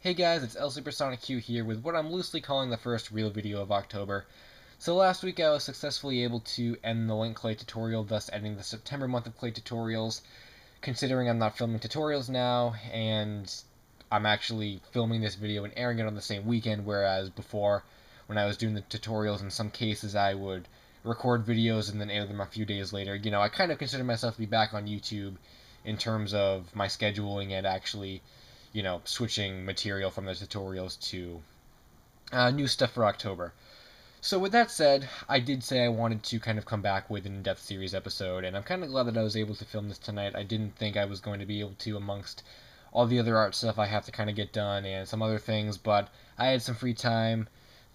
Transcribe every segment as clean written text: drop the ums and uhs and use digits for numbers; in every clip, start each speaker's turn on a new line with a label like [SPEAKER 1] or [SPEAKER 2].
[SPEAKER 1] Hey guys, it's LSupersonic here with what I'm loosely calling the first real video of October. So last week I was successfully able to end the link clay tutorial, thus ending the September month of clay tutorials. Considering I'm not filming tutorials now, and I'm actually filming this video and airing it on the same weekend, whereas before, when I was doing the tutorials, in some cases I would record videos and then air them a few days later. I kind of consider myself to be back on YouTube in terms of my scheduling and actually switching material from the tutorials to new stuff for October. So with that said, I did say I wanted to kind of come back with an in-depth series episode, and I'm kind of glad that I was able to film this tonight. I didn't think I was going to be able to amongst all the other art stuff I have to kind of get done and some other things, but I had some free time.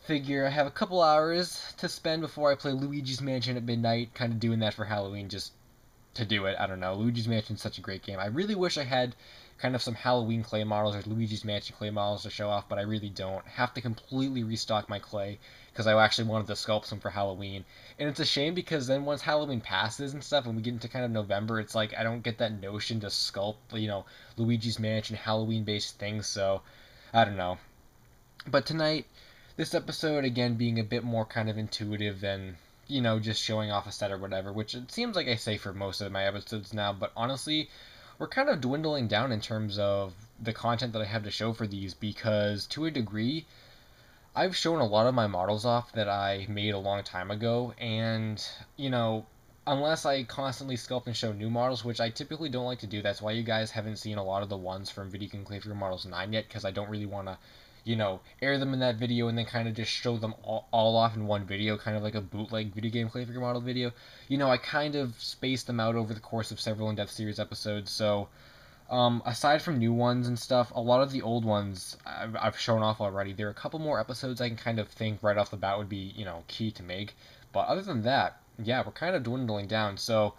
[SPEAKER 1] Figure I have a couple hours to spend before I play Luigi's Mansion at midnight, kind of doing that for Halloween just to do it. I don't know. Luigi's Mansion is such a great game. I really wish I had kind of some Halloween clay models or Luigi's Mansion clay models to show off, but I really don't. Have to completely restock my clay because I actually wanted to sculpt some for Halloween. And it's a shame because then once Halloween passes and stuff, and we get into kind of November, it's like I don't get that notion to sculpt, Luigi's Mansion Halloween based things, so I don't know. But tonight, this episode, again, being a bit more kind of intuitive than just showing off a set or whatever, which it seems like I say for most of my episodes now, but honestly, we're kind of dwindling down in terms of the content that I have to show for these because, to a degree, I've shown a lot of my models off that I made a long time ago, and, unless I constantly sculpt and show new models, which I typically don't like to do, that's why you guys haven't seen a lot of the ones from Video Game Clay Figure Models 9 yet, because I don't really want to air them in that video and then kind of just show them all off in one video, kind of like a bootleg video game clay figure model video. I kind of spaced them out over the course of several in-depth series episodes, so aside from new ones and stuff, a lot of the old ones I've shown off already. There are a couple more episodes I can kind of think right off the bat would be, key to make, but other than that, yeah, we're kind of dwindling down, so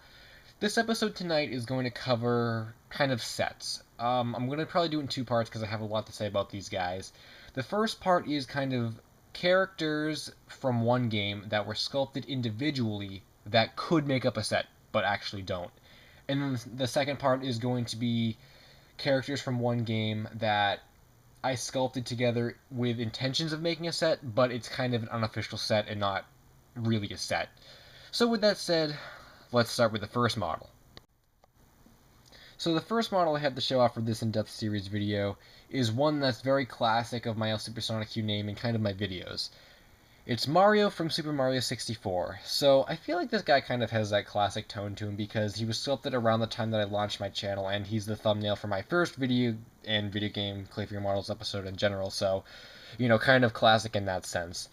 [SPEAKER 1] this episode tonight is going to cover kind of sets. I'm going to probably do it in two parts because I have a lot to say about these guys. The first part is kind of characters from one game that were sculpted individually that could make up a set, but actually don't. And then the second part is going to be characters from one game that I sculpted together with intentions of making a set, but it's kind of an unofficial set and not really a set. So with that said, let's start with the first model. So the first model I have to show off for this in-depth series video is one that's very classic of my El Supersonic name and kind of my videos. It's Mario from Super Mario 64. So I feel like this guy kind of has that classic tone to him because he was sculpted around the time that I launched my channel, and he's the thumbnail for my first video and video game clay figure models episode in general, so, kind of classic in that sense.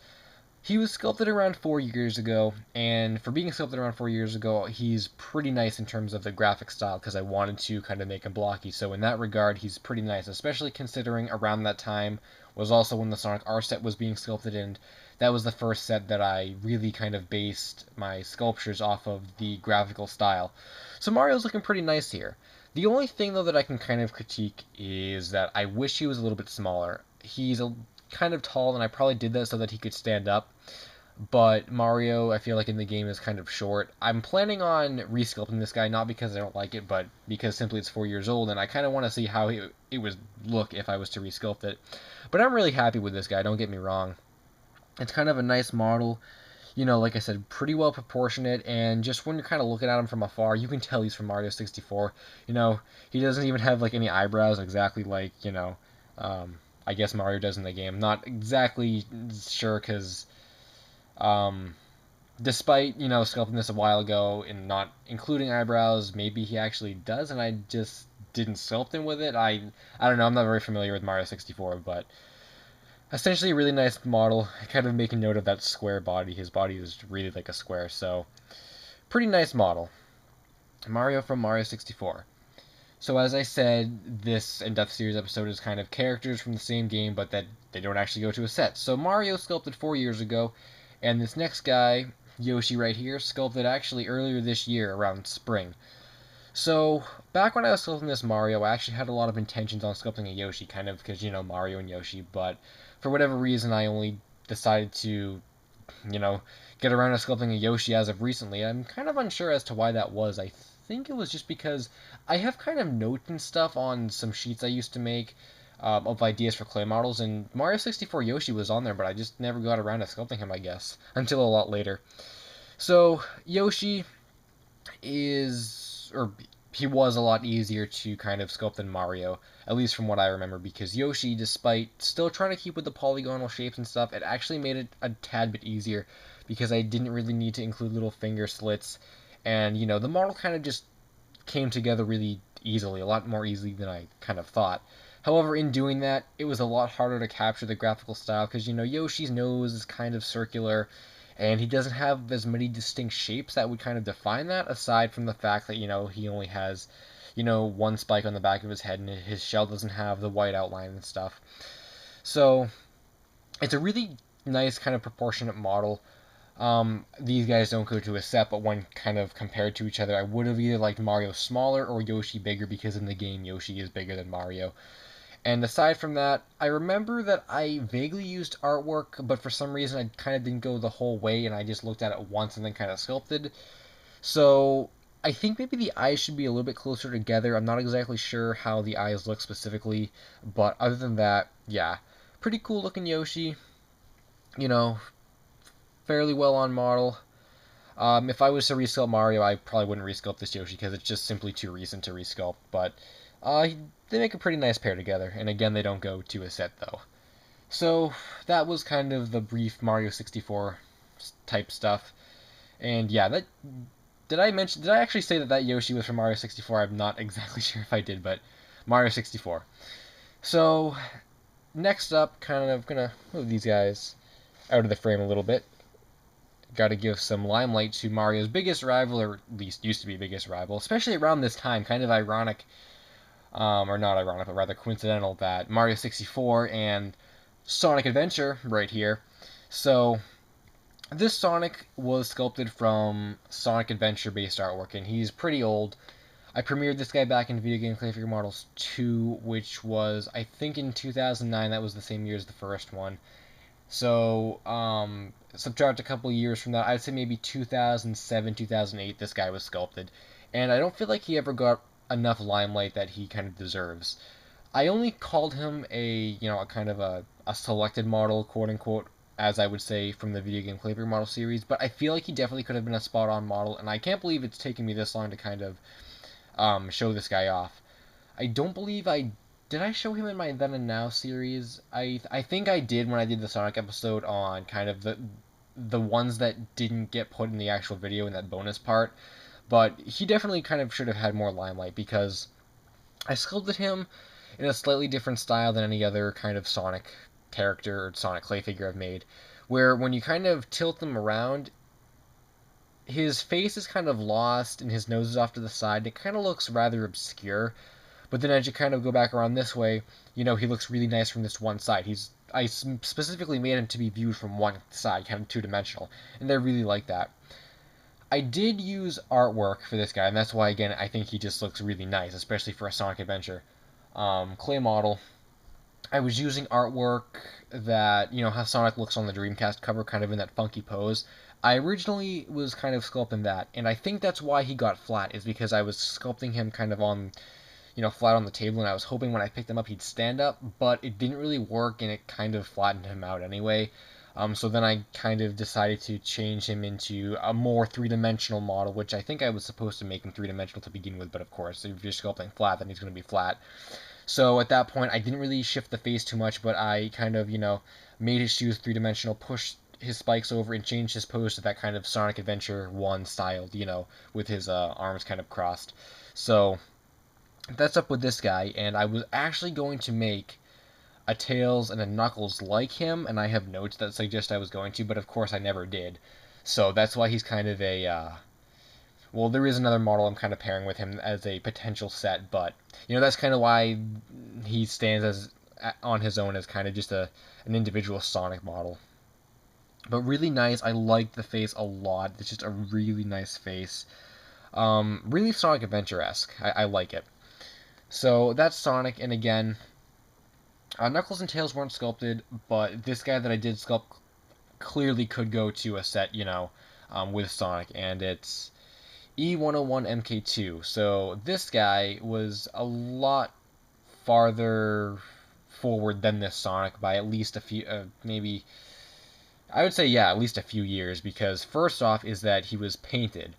[SPEAKER 1] He was sculpted around 4 years ago, and for being sculpted around 4 years ago, he's pretty nice in terms of the graphic style because I wanted to kind of make him blocky. So in that regard, he's pretty nice, especially considering around that time was also when the Sonic R set was being sculpted, and that was the first set that I really kind of based my sculptures off of the graphical style. So Mario's looking pretty nice here. The only thing, though, that I can kind of critique is that I wish he was a little bit smaller. He's a kind of tall, and I probably did that so that he could stand up. But Mario, I feel like in the game is kind of short. I'm planning on resculpting this guy, not because I don't like it, but because simply it's 4 years old, and I kind of want to see how it would look if I was to resculpt it. But I'm really happy with this guy, don't get me wrong. It's kind of a nice model. Like I said, pretty well proportionate, and just when you're kind of looking at him from afar, you can tell he's from Mario 64. He doesn't even have, like, any eyebrows exactly like, I guess Mario does in the game. Not exactly sure because, despite, sculpting this a while ago and not including eyebrows, maybe he actually does, and I just didn't sculpt him with it. I don't know, I'm not very familiar with Mario 64, but essentially a really nice model. Kind of making note of that square body. His body is really like a square, so pretty nice model. Mario from Mario 64. So as I said, this in-depth series episode is kind of characters from the same game, but that they don't actually go to a set. So Mario sculpted 4 years ago, and this next guy, Yoshi right here, sculpted actually earlier this year, around spring. So, back when I was sculpting this Mario, I actually had a lot of intentions on sculpting a Yoshi, kind of because, Mario and Yoshi, but for whatever reason, I only decided to, get around to sculpting a Yoshi as of recently. I'm kind of unsure as to why that was. I think it was just because I have kind of notes and stuff on some sheets I used to make of ideas for clay models, and Mario 64 Yoshi was on there, but I just never got around to sculpting him, I guess, until a lot later. So Yoshi is, or he was a lot easier to kind of sculpt than Mario, at least from what I remember, because Yoshi, despite still trying to keep with the polygonal shapes and stuff, it actually made it a tad bit easier because I didn't really need to include little finger slits, and the model kind of just came together really easily, a lot more easily than I kind of thought. However, in doing that, it was a lot harder to capture the graphical style because, Yoshi's nose is kind of circular, and he doesn't have as many distinct shapes that would kind of define that, aside from the fact that, he only has, one spike on the back of his head, and his shell doesn't have the white outline and stuff. So, it's a really nice kind of proportionate model. These guys don't go to a set, but when kind of compared to each other, I would have either liked Mario smaller or Yoshi bigger, because in the game Yoshi is bigger than Mario. And aside from that, I remember that I vaguely used artwork, but for some reason I kind of didn't go the whole way, and I just looked at it once and then kind of sculpted. So I think maybe the eyes should be a little bit closer together. I'm not exactly sure how the eyes look specifically, but other than that, yeah, pretty cool looking Yoshi. You know, fairly well on model. If I was to resculpt Mario, I probably wouldn't resculpt this Yoshi because it's just simply too recent to resculpt. But they make a pretty nice pair together, and again, they don't go to a set though. So that was kind of the brief Mario 64 type stuff. And yeah, that did I actually say that Yoshi was from Mario 64? I'm not exactly sure if I did, but Mario 64. So next up, kind of gonna move these guys out of the frame a little bit. Got to give some limelight to Mario's biggest rival, or at least used to be biggest rival, especially around this time. Kind of ironic, or not ironic, but rather coincidental that Mario 64 and Sonic Adventure right here. So this Sonic was sculpted from Sonic Adventure based artwork, and he's pretty old. I premiered this guy back in Video Game Clay Figure Models 2, which was, I think, in 2009. That was the same year as the first one. So, subtract a couple years from that, I'd say maybe 2007, 2008, this guy was sculpted. And I don't feel like he ever got enough limelight that he kind of deserves. I only called him a kind of a selected model, quote unquote, as I would say, from the Video Game Claymore model series, but I feel like he definitely could have been a spot-on model, and I can't believe it's taken me this long to kind of show this guy off. I don't believe did I show him in my Then and Now series? I think I did when I did the Sonic episode on kind of the ones that didn't get put in the actual video in that bonus part, but he definitely kind of should have had more limelight because I sculpted him in a slightly different style than any other kind of Sonic character or Sonic clay figure I've made, where when you kind of tilt them around, his face is kind of lost and his nose is off to the side, and it kind of looks rather obscure. But then as you kind of go back around this way, he looks really nice from this one side. I specifically made him to be viewed from one side, kind of two-dimensional, and I really like that. I did use artwork for this guy, and that's why, again, I think he just looks really nice, especially for a Sonic Adventure clay model. I was using artwork that, how Sonic looks on the Dreamcast cover, kind of in that funky pose. I originally was kind of sculpting that, and I think that's why he got flat, is because I was sculpting him kind of on, flat on the table, and I was hoping when I picked him up he'd stand up, but it didn't really work, and it kind of flattened him out anyway. So then I kind of decided to change him into a more three-dimensional model, which I think I was supposed to make him three-dimensional to begin with, but of course, if you're sculpting flat, then he's going to be flat. So at that point, I didn't really shift the face too much, but I kind of, made his shoes three-dimensional, pushed his spikes over, and changed his pose to that kind of Sonic Adventure 1 styled, with his arms kind of crossed. So that's up with this guy, and I was actually going to make a Tails and a Knuckles like him, and I have notes that suggest I was going to, but of course I never did. So that's why he's kind of a, well, there is another model I'm kind of pairing with him as a potential set, but, that's kind of why he stands as on his own as kind of just an individual Sonic model. But really nice. I like the face a lot. It's just a really nice face. Really Sonic Adventure-esque. I like it. So that's Sonic, and again, Knuckles and Tails weren't sculpted, but this guy that I did sculpt clearly could go to a set, with Sonic, and it's E101 MK2. So this guy was a lot farther forward than this Sonic by at least a few, maybe, I would say, yeah, at least a few years, because first off is that he was painted.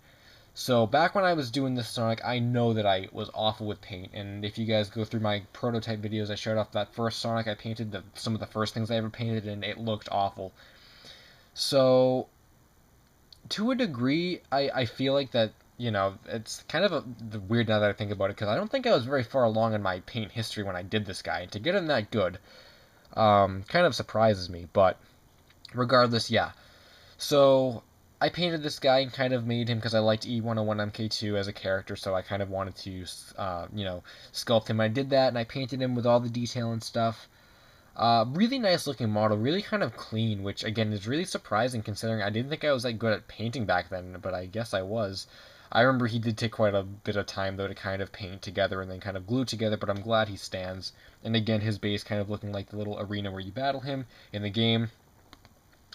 [SPEAKER 1] So back when I was doing this Sonic, I know that I was awful with paint, and if you guys go through my prototype videos, I showed off that first Sonic I painted, some of the first things I ever painted, and it looked awful. So, to a degree, I feel like that, it's kind of weird now that I think about it, because I don't think I was very far along in my paint history when I did this guy, and to get him that good, kind of surprises me, but regardless, yeah. So, I painted this guy and kind of made him because I liked E101 MK2 as a character, so I kind of wanted to, sculpt him. I did that, and I painted him with all the detail and stuff. Really nice looking model, really kind of clean, which again is really surprising considering I didn't think I was that good at painting back then, but I guess I was. I remember he did take quite a bit of time though to kind of paint together and then kind of glue together, but I'm glad he stands. And again, his base kind of looking like the little arena where you battle him in the game.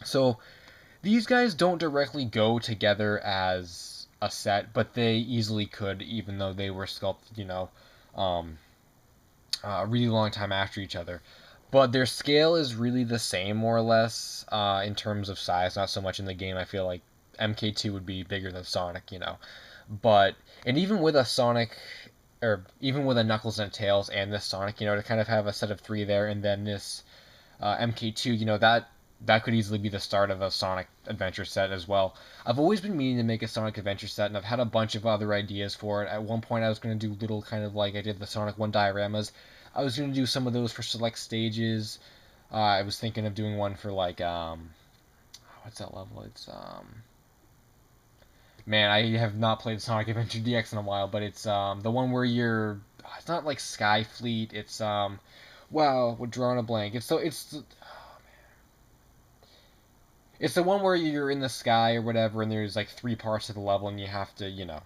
[SPEAKER 1] So these guys don't directly go together as a set, but they easily could, even though they were sculpted, a really long time after each other. But their scale is really the same, more or less, in terms of size. Not so much in the game. I feel like MK2 would be bigger than Sonic. But, and even with a Sonic, or even with a Knuckles and a Tails and this Sonic, to kind of have a set of three there, and then this MK2, that could easily be the start of a Sonic Adventure set as well. I've always been meaning to make a Sonic Adventure set, and I've had a bunch of other ideas for it. At one point, I was going to do little kind of like I did the Sonic 1 dioramas. I was going to do some of those for select stages. I was thinking of doing one for like, what's that level? It's, man, I have not played Sonic Adventure DX in a while, but it's, the one where it's not like Skyfleet, it's, wow, we're drawing a blank. It's the one where you're in the sky or whatever, and there's like three parts of the level, and you have to.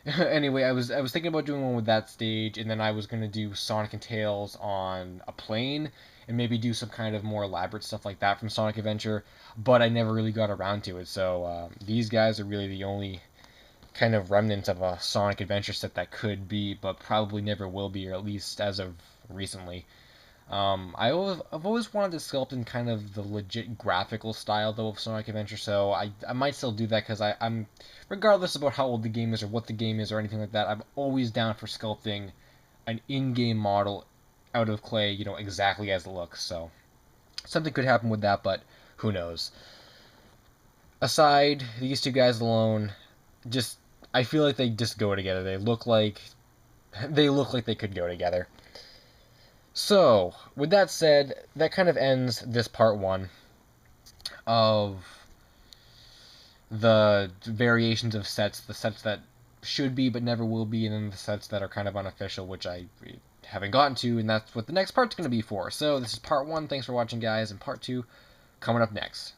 [SPEAKER 1] Anyway, I was thinking about doing one with that stage, and then I was gonna do Sonic and Tails on a plane, and maybe do some kind of more elaborate stuff like that from Sonic Adventure. But I never really got around to it. So these guys are really the only kind of remnant of a Sonic Adventure set that could be, but probably never will be, or at least as of recently. I've always wanted to sculpt in kind of the legit graphical style though of Sonic Adventure, so I might still do that because I'm, regardless about how old the game is or what the game is or anything like that, I'm always down for sculpting an in-game model out of clay, exactly as it looks. So something could happen with that, but who knows. Aside these two guys alone, just I feel like they just go together. They look like they could go together. So, with that said, that kind of ends this part one of the variations of sets, the sets that should be but never will be, and then the sets that are kind of unofficial, which I haven't gotten to, and that's what the next part's going to be for. So, this is part one. Thanks for watching, guys, and part two coming up next.